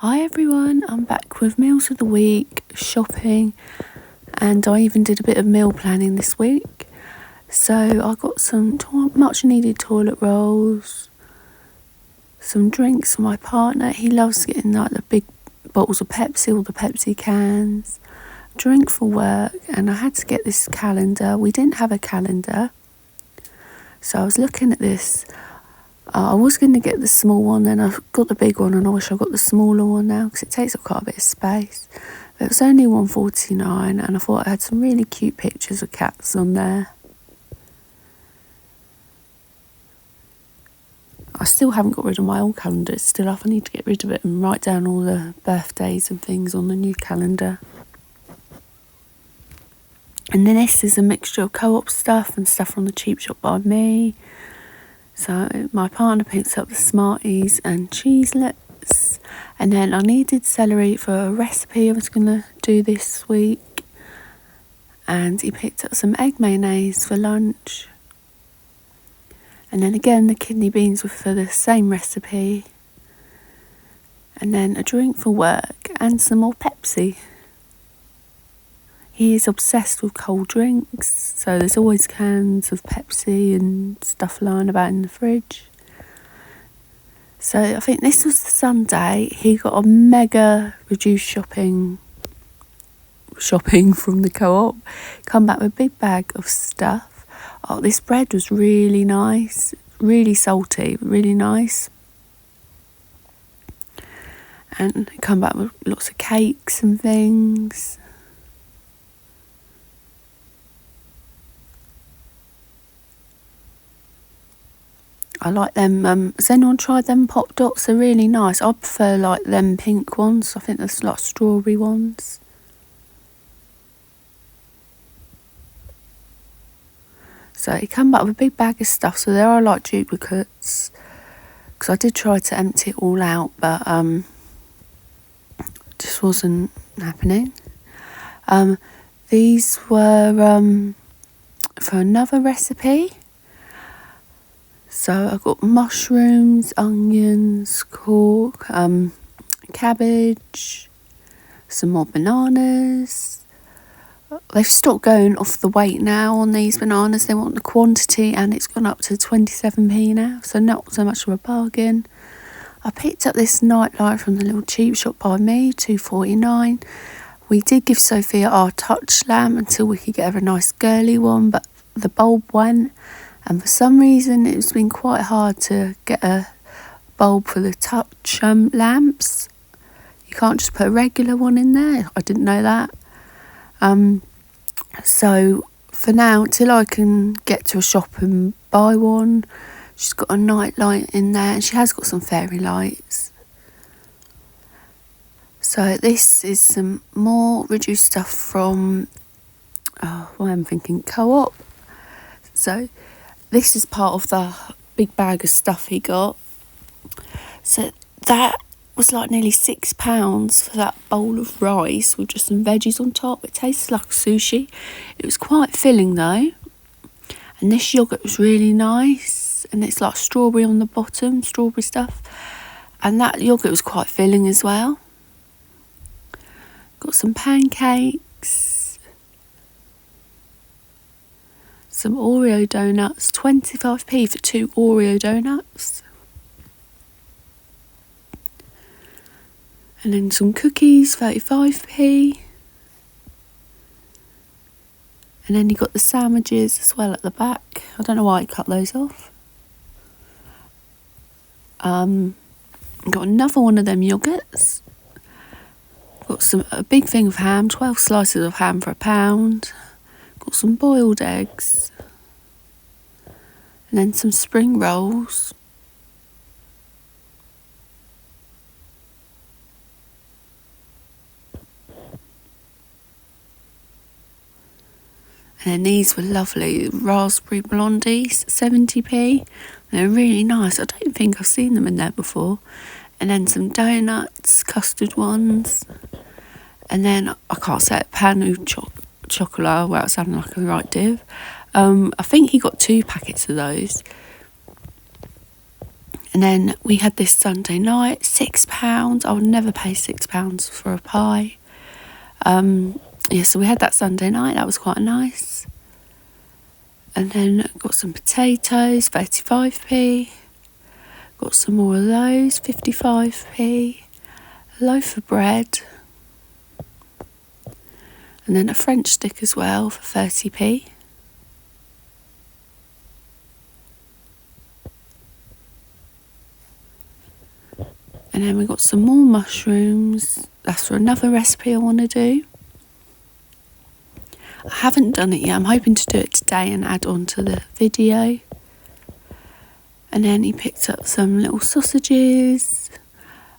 Hi everyone, I'm back with meals of the week, shopping, and I even did a bit of meal planning this week. So I got some much needed toilet rolls, some drinks for my partner. He loves getting like the big bottles of Pepsi, all the Pepsi cans, drink for work, and I had to get this calendar. We didn't have a calendar, so I was looking at this. I was going to get the small one, then I got the big one, and I wish I got the smaller one now because it takes up quite a bit of space. But it was only $1.49, and I thought I had some really cute pictures of cats on there. I still haven't got rid of my old calendar. It's still up. I need to get rid of it and write down all the birthdays and things on the new calendar. And then this is a mixture of Co-op stuff and stuff from the cheap shop by me. So my partner picks up the Smarties and cheeselets. And then I needed celery for a recipe I was going to do this week. And he picked up some egg mayonnaise for lunch. And then again the kidney beans were for the same recipe. And then a drink for work and some more Pepsi. He is obsessed with cold drinks, so there's always cans of Pepsi and stuff lying about in the fridge. So I think this was the Sunday. He got a mega reduced shopping from the Co-op. Come back with a big bag of stuff. Oh, this bread was really nice, really salty, really nice. And come back with lots of cakes and things. I like them. Has anyone tried them pop dots? They're really nice. I prefer like them pink ones. I think there's like strawberry ones. So he come back with a big bag of stuff. So there are like duplicates. Because I did try to empty it all out, but just wasn't happening. These were for another recipe. So I got mushrooms, onions, cork, cabbage, some more bananas. They've stopped going off the weight now on these bananas. They want the quantity, and it's gone up to 27p now, so not so much of a bargain. I picked up this nightlight from the little cheap shop by me, $2.49. We did give Sophia our touch lamp until we could get her a nice girly one, but the bulb went. And for some reason, it's been quite hard to get a bulb for the touch lamps. You can't just put a regular one in there. I didn't know that. So for now, till I can get to a shop and buy one, she's got a night light in there, and she has got some fairy lights. So this is some more reduced stuff from, I'm thinking Co-op. So this is part of the big bag of stuff he got. So that was like nearly £6 for that bowl of rice with just some veggies on top. It tastes like sushi. It was quite filling though. And this yoghurt was really nice. And it's like strawberry on the bottom, strawberry stuff. And that yoghurt was quite filling as well. Got some pancakes. Some Oreo donuts, 25p for 2 Oreo donuts. And then some cookies, 35p. And then you got the sandwiches as well at the back. I don't know why I cut those off. Got another one of them yoghurts. Got a big thing of ham, 12 slices of ham for £1. Got some boiled eggs. And then some spring rolls. And then these were lovely, raspberry blondies, 70p. They're really nice. I don't think I've seen them in there before. And then some donuts, custard ones. And then, I can't say it, pain chocolat, well, it sounded like a right div. I think he got 2 packets of those. And then we had this Sunday night, £6. I would never pay £6 for a pie. Yeah, so we had that Sunday night. That was quite nice. And then got some potatoes, 35p. Got some more of those, 55p. A loaf of bread. And then a French stick as well for 30p. And then we got some more mushrooms. That's for another recipe I want to do. I haven't done it yet. I'm hoping to do it today and add on to the video. And then he picked up some little sausages,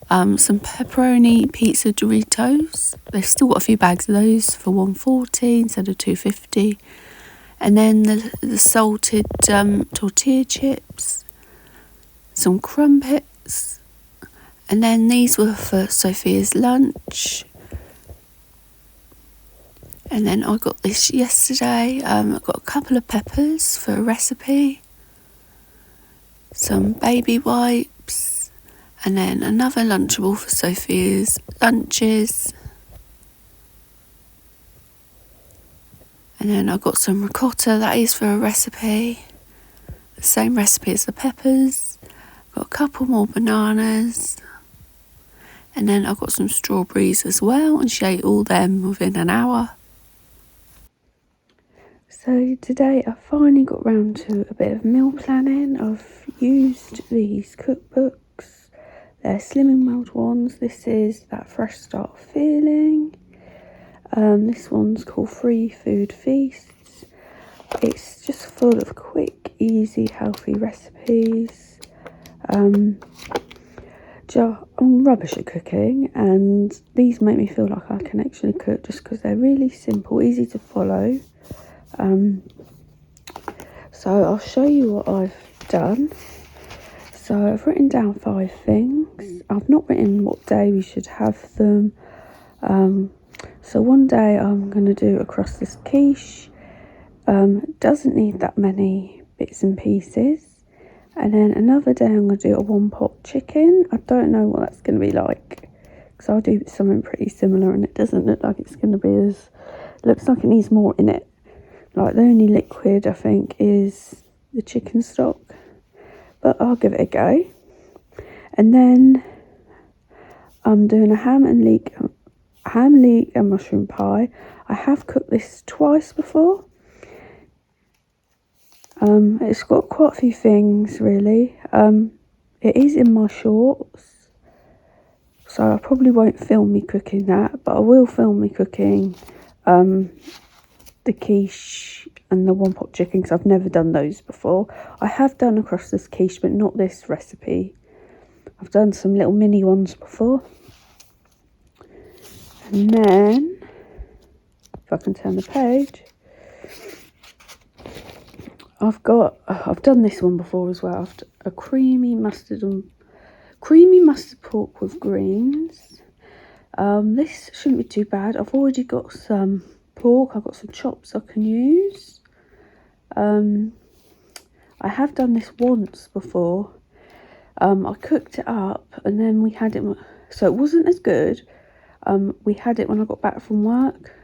some pepperoni pizza Doritos. They've still got a few bags of those for $1.40 instead of $2.50. And then the salted tortilla chips, some crumpets. And then these were for Sophia's lunch. And then I got this yesterday. I got a couple of peppers for a recipe. Some baby wipes. And then another Lunchable for Sophia's lunches. And then I got some ricotta. That is for a recipe. The same recipe as the peppers. Got a couple more bananas. And then I got some strawberries as well. And she ate all them within an hour. So today I finally got round to a bit of meal planning. I've used these cookbooks. They're Slimming World ones. This is that Fresh Start Feeling. This one's called Free Food Feasts. It's just full of quick, easy, healthy recipes. I'm rubbish at cooking, and these make me feel like I can actually cook just because they're really simple, easy to follow. So I'll show you what I've done. So I've written down 5 things. I've not written what day we should have them. So one day I'm going to do a crustless quiche. Doesn't need that many bits and pieces. And then another day I'm going to do a 1-pot chicken. I don't know what that's going to be like, because I'll do something pretty similar and it doesn't look like it's going to be as... Looks like it needs more in it. Like the only liquid I think is the chicken stock. But I'll give it a go. And then I'm doing a ham, leek and mushroom pie. I have cooked this twice before. It's got quite a few things really. It is in my shorts, so I probably won't film me cooking that, but I will film me cooking the quiche and the 1-pot chicken, because I've never done those before. I have done a crustless quiche, but not this recipe. I've done some little mini ones before. And then, if I can turn the page, I've done this one before as well. I've done a creamy mustard pork with greens. This shouldn't be too bad. I've already got some pork. I've got some chops I can use. I have done this once before. I cooked it up and then we had it, so it wasn't as good. We had it when I got back from work.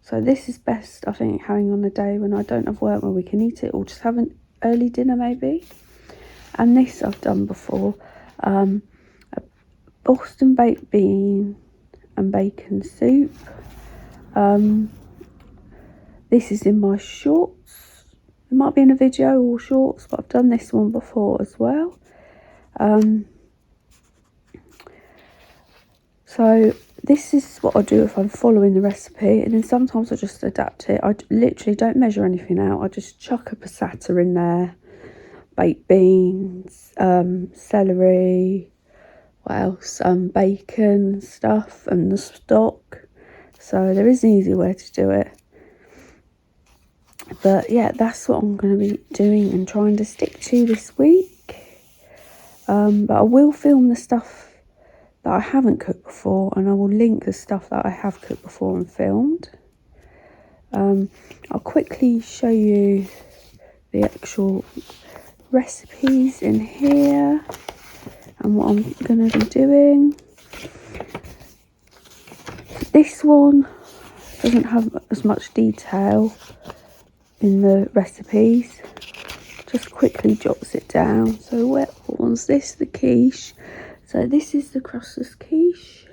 So this is best, I think, having on a day when I don't have work, where we can eat it, or just have an early dinner maybe. And this I've done before. A Boston baked bean and bacon soup. This is in my shorts. It might be in a video or shorts, but I've done this one before as well. So this is what I do if I'm following the recipe, and then sometimes I just adapt it. I literally don't measure anything out. I just chuck a passata in there, baked beans, celery, what else, bacon stuff, and the stock. So there is an easy way to do it. But yeah, that's what I'm going to be doing and trying to stick to this week. But I will film the stuff that I haven't cooked before, and I will link the stuff that I have cooked before and filmed. I'll quickly show you the actual recipes in here and what I'm going to be doing. This one doesn't have as much detail in the recipes, just quickly jots it down. So what one's this? The quiche. So this is the crustless quiche.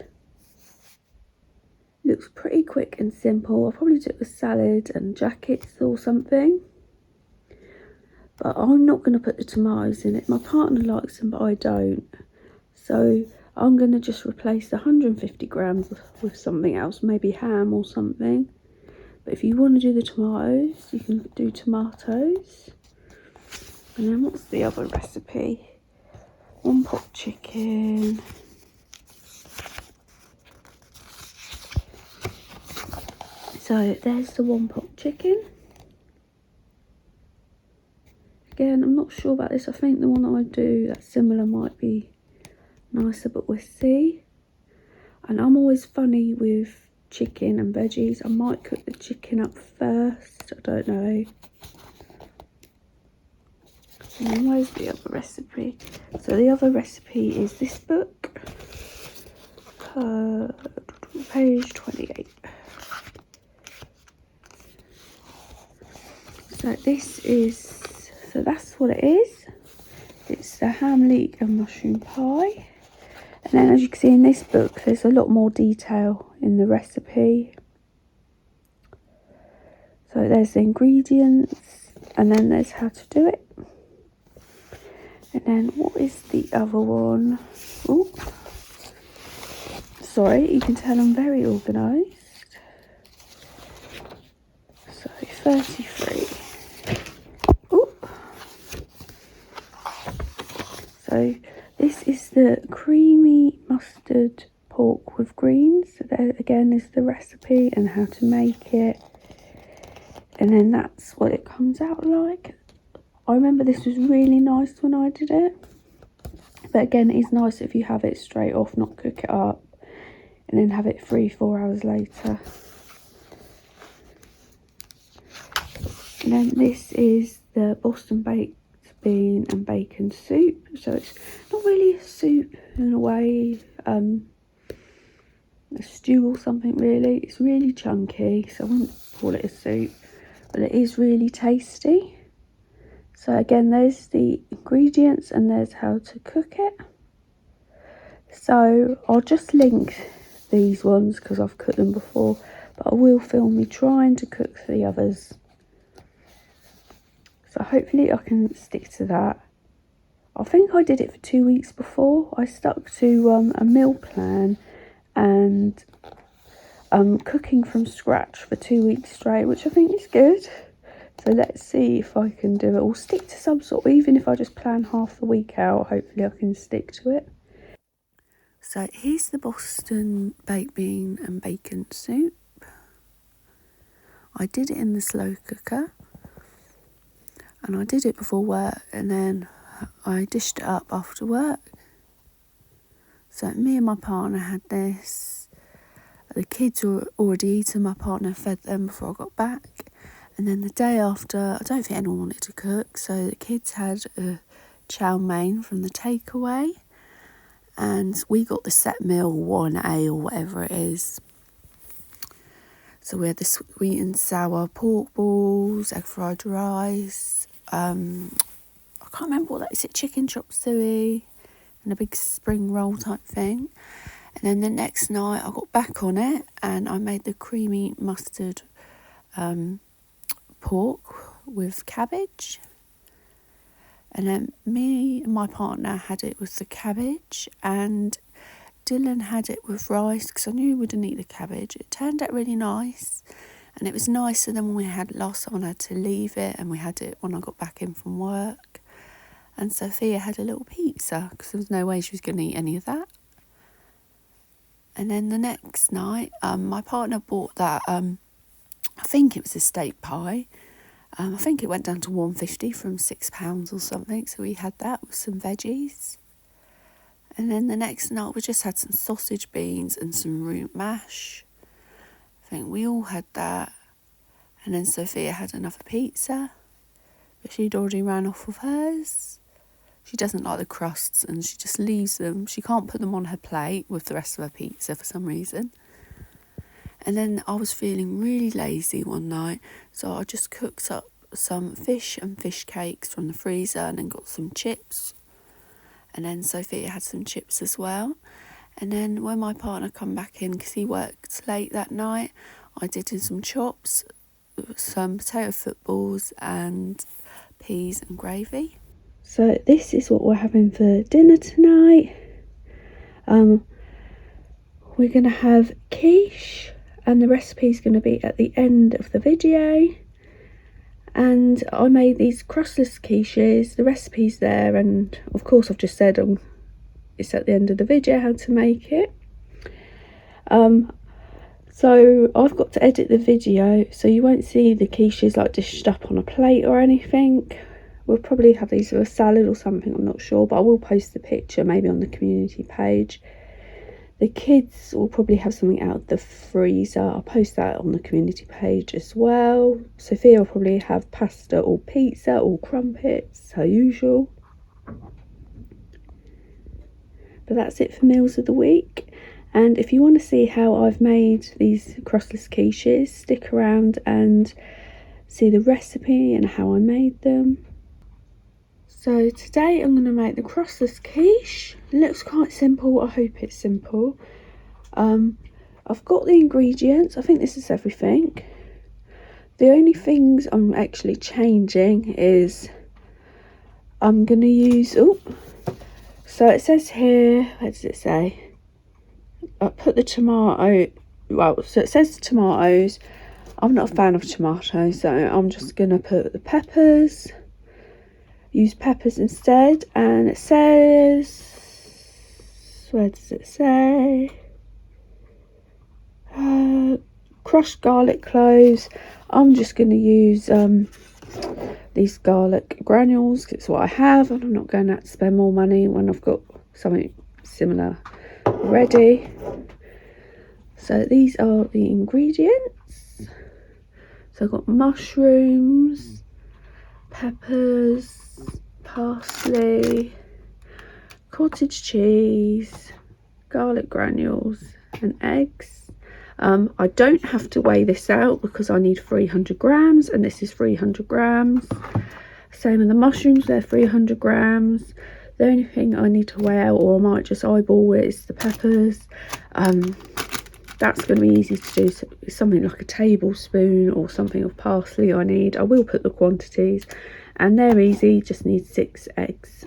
Looks pretty quick and simple. I'll probably do it with salad and jackets or something. But I'm not going to put the tomatoes in it. My partner likes them, but I don't. So I'm going to just replace the 150 grams with something else, maybe ham or something. But if you want to do the tomatoes, you can do tomatoes. And then what's the other recipe? 1 pot chicken. So there's the 1 pot chicken. Again, I'm not sure about this. I think the one that I do that's similar might be nicer, but we'll see. And I'm always funny with chicken and veggies. I might cook the chicken up first. I don't know. And then where's the other recipe? So the other recipe is this book. Page 28. So so that's what it is. It's the ham, leek and mushroom pie. And then as you can see in this book, there's a lot more detail in the recipe. So there's the ingredients and then there's how to do it. And then what is the other one? Oh, sorry, you can tell I'm very organised. So 33. Oh. So this is the creamy mustard pork with greens. So there again is the recipe and how to make it. And then that's what it comes out like. I remember this was really nice when I did it. But again, it's nice if you have it straight off, not cook it up. And then have it 3-4 hours later. And then this is the Boston baked bean and bacon soup. So it's not really a soup in a way, a stew or something really. It's really chunky, so I wouldn't call it a soup, but it is really tasty. So again, there's the ingredients and there's how to cook it. So I'll just link these ones because I've cooked them before, but I will film me trying to cook the others. So hopefully I can stick to that. I think I did it for 2 weeks before. I stuck to a meal plan and cooking from scratch for 2 weeks straight, which I think is good. So let's see if I can do it, or stick to some sort, even if I just plan half the week out, hopefully I can stick to it. So here's the Boston baked bean and bacon soup. I did it in the slow cooker. And I did it before work and then I dished it up after work. So me and my partner had this. The kids were already eaten. My partner fed them before I got back. And then the day after, I don't think anyone wanted to cook. So the kids had a chow mein from the takeaway. And we got the set meal 1A or whatever it is. So we had the sweet and sour pork balls, egg fried rice. I can't remember what that is. It chicken chop suey and a big spring roll type thing. And then the next night I got back on it and I made the creamy mustard pork with cabbage. And then me and my partner had it with the cabbage and Dylan had it with rice because I knew he wouldn't eat the cabbage. It turned out really nice. And it was nicer than when we had it last time. I had to leave it and we had it when I got back in from work. And Sophia had a little pizza because there was no way she was going to eat any of that. And then the next night, my partner bought that, I think it was a steak pie. I think it went down to £1.50 from £6 or something. So we had that with some veggies. And then the next night we just had some sausage beans and some root mash. I think we all had that. And then Sophia had another pizza but she'd already ran off with hers. She doesn't like the crusts and she just leaves them. She can't put them on her plate with the rest of her pizza for some reason. And then I was feeling really lazy one night, so I just cooked up some fish and fish cakes from the freezer and then got some chips. And then Sophia had some chips as well. And then when my partner come back in, because he worked late that night, I did in some chops, some potato footballs and peas and gravy. So this is what we're having for dinner tonight. We're going to have quiche, and the recipe's going to be at the end of the video. And I made these crustless quiches, the recipe's there, and of course I've just said it's at the end of the video how to make it. So I've got to edit the video, so you won't see the quiches like dished up on a plate or anything. We'll probably have these with a salad or something, I'm not sure, but I will post the picture maybe on the community page. The kids will probably have something out of the freezer. I'll post that on the community page as well. Sophia will probably have pasta or pizza or crumpets, her usual. But that's it for meals of the week. And if you want to see how I've made these crustless quiches, stick around and see the recipe and how I made them. So today I'm going to make the crustless quiche. It looks quite simple. I hope it's simple. I've got the ingredients. I think this is everything. The only things I'm actually changing is I'm going to use... So it says here, what does it say? I put the tomato... Well, so it says tomatoes. I'm not a fan of tomatoes, so I'm just going to put the peppers... Use peppers instead, and it says, where does it say? Crushed garlic cloves. I'm just going to use these garlic granules. It's what I have, and I'm not going to have to spend more money when I've got something similar ready. So these are the ingredients. So I've got mushrooms, peppers, parsley, cottage cheese, garlic granules and eggs. I don't have to weigh this out because I need 300 grams and this is 300 grams. Same with the mushrooms, they're 300 grams. The only thing I need to weigh out, or I might just eyeball it, is the peppers. That's going to be easy to do. So it's something like a tablespoon or something of parsley I need. I will put the quantities. And they're easy, just need 6 eggs.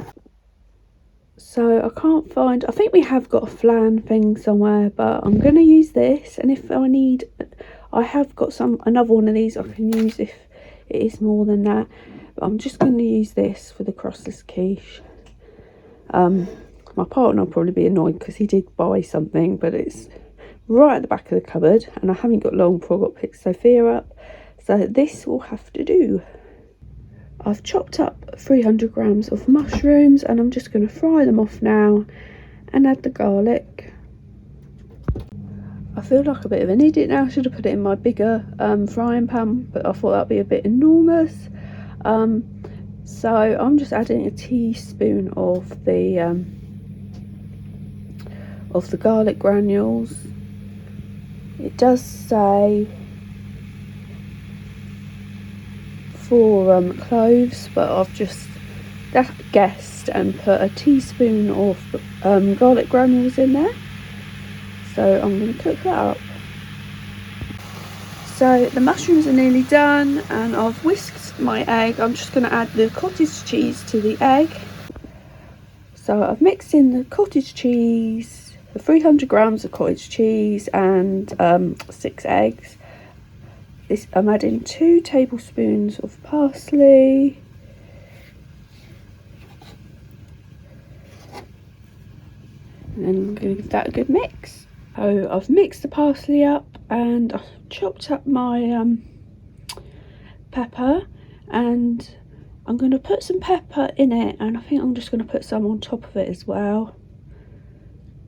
So I can't find, I think we have got a flan thing somewhere, but I'm going to use this. And if I need, I have got another one of these I can use if it is more than that. But I'm just going to use this for the crustless quiche. My partner will probably be annoyed because he did buy something, but it's right at the back of the cupboard. And I haven't got long before I got to pick Sophia up. So this will have to do. I've chopped up 300 grams of mushrooms and I'm just going to fry them off now and add the garlic. I feel like a bit of an idiot now. I should have put it in my bigger frying pan, but I thought that'd be a bit enormous. So I'm just adding a teaspoon of the garlic granules. It does say 4 cloves, but I've just guessed and put a teaspoon of garlic granules in there. So I'm going to cook that up. So the mushrooms are nearly done and I've whisked my egg. I'm just going to add the cottage cheese to the egg. So I've mixed in the cottage cheese, the 300 grams of cottage cheese and 6 eggs. I'm adding 2 tablespoons of parsley, and then I'm going to give that a good mix. So I've mixed the parsley up and I've chopped up my pepper, and I'm going to put some pepper in it, and I think I'm just going to put some on top of it as well.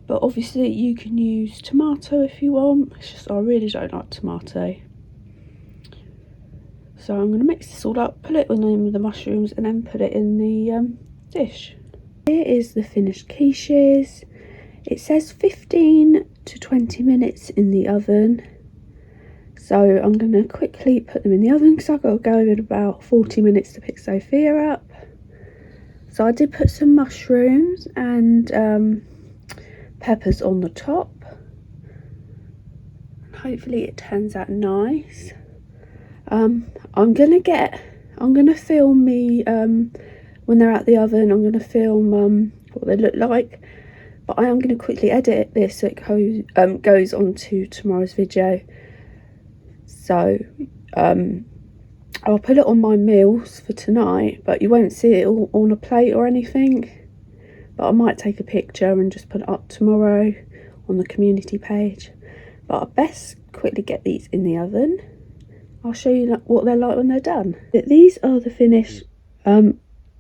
But obviously you can use tomato if you want. It's just I really don't like tomato. So I'm going to mix this all up, put it in with the mushrooms, and then put it in the dish. Here is the finished quiches. It says 15 to 20 minutes in the oven. So I'm going to quickly put them in the oven because I've got to go in about 40 minutes to pick Sophia up. So I did put some mushrooms and peppers on the top. Hopefully it turns out nice. I'm gonna film me when they're out the oven. I'm gonna film what they look like, but I am gonna quickly edit this so it goes onto tomorrow's video. So I'll put it on my meals for tonight, but you won't see it all on a plate or anything. But I might take a picture and just put it up tomorrow on the community page. But I best quickly get these in the oven. I'll show you what they're like when they're done. These are the finished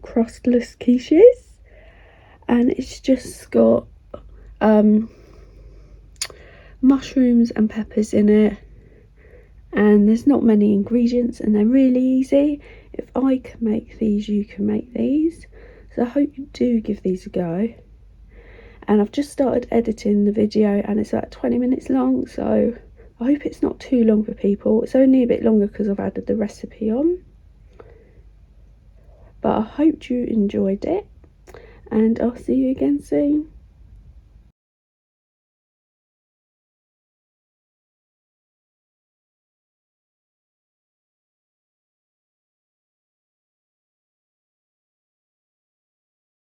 crustless quiches, and it's just got mushrooms and peppers in it, and there's not many ingredients and they're really easy. If I can make these, you can make these. So I hope you do give these a go. And I've just started editing the video and it's about 20 minutes long, so I hope it's not too long for people. It's only a bit longer because I've added the recipe on. But I hope you enjoyed it, and I'll see you again soon.